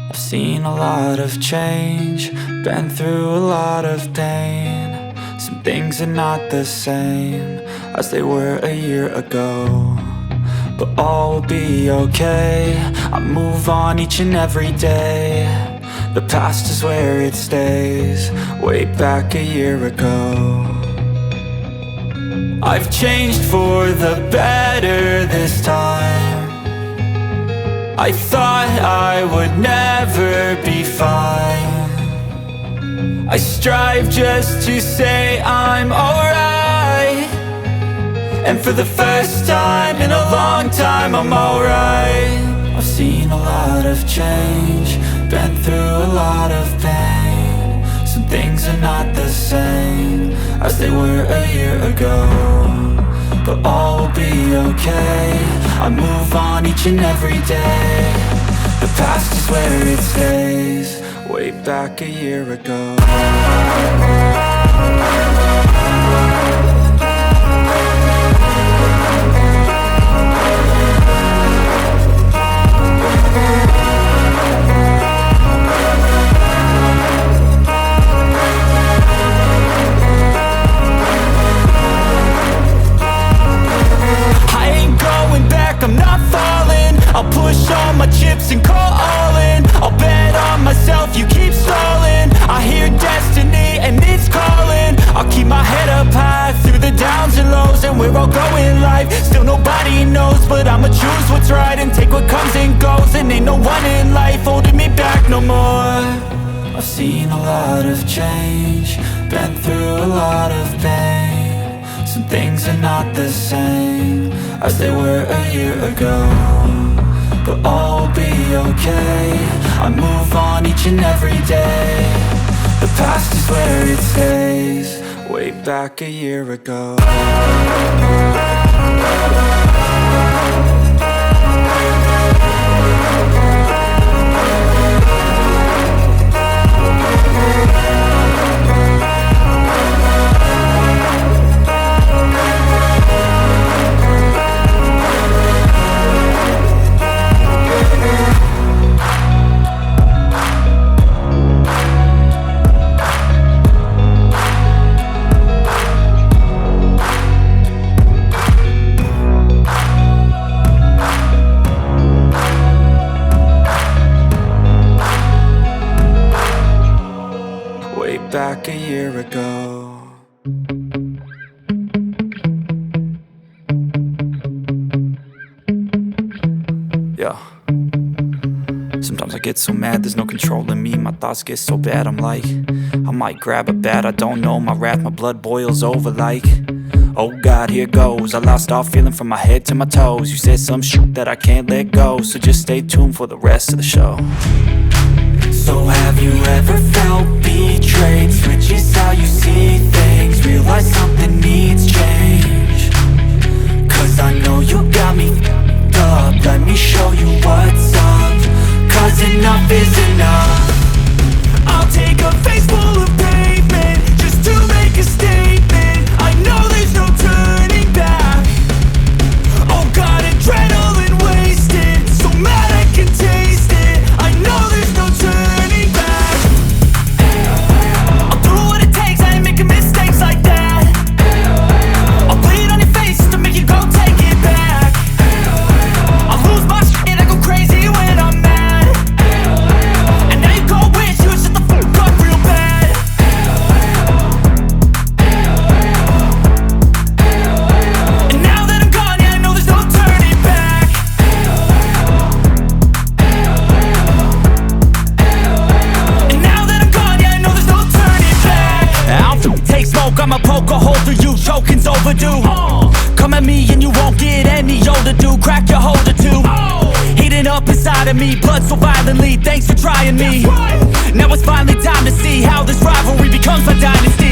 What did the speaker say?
I've seen a lot of change, been through a lot of pain. Some things are not the same as they were a year ago, but all will be okay. I move on each and every day. The past is where it stays, way back a year ago. I've changed for the better this time. I thought I would never be fine. I strive just to say I'm alright, and for the first time in a long time I'm alright. I've seen a lot of change, been through a lot of pain. Some things are not the same as they were a year ago, but all will be okay. I move on each and every day. The past is where it stays, way back a year ago. I'm not falling. I'll push all my chips and call all in. I'll bet on myself, you keep stalling. I hear destiny and it's calling. I'll keep my head up high through the downs and lows, and we're all going live. Still nobody knows, but I'ma choose what's right and take what comes and goes. And ain't no one in life holding me back no more. I've seen a lot of change, been through a lot of pain. Some things are not the same as they were a year ago, but all will be okay. I move on each and every day. The past is where it stays, way back a year ago. Back a year ago. Yeah. Sometimes I get so mad, there's no controlling me. My thoughts get so bad, I'm like, I might grab a bat, I don't know. My wrath, my blood boils over like, oh God, here goes. I lost all feeling from my head to my toes. You said some shit that I can't let go, so just stay tuned for the rest of the show. So have you ever felt betrayed? Switches how you see things, realize something needs change. Cause I know you got me f***ed up, let me show you what's up. Cause enough is enough. I'll take a face full of pavement just to make a statement. I know there's no turning back. Oh God, adrenaline wasted, so mad I can taste it. I know there's no turning back. I'll do what it takes, I ain't making mistakes like that. I'll bleed on your face to make you go take it back. I'll lose my shit, I go crazy when I'm mad. And now you go wish you would shut the fuck up real bad. And now that I'm gone, yeah, I know there's no turning back. And now that I'm gone, yeah, I know there's no turning back. I'll take smoke, I'ma poke a hole through you, choking's overdue. Come at me and you won't get any older, dude. Crack your holder too. Heating up inside of me, blood so violently. Thanks for trying me. Now it's finally time to see how this rivalry becomes my dynasty.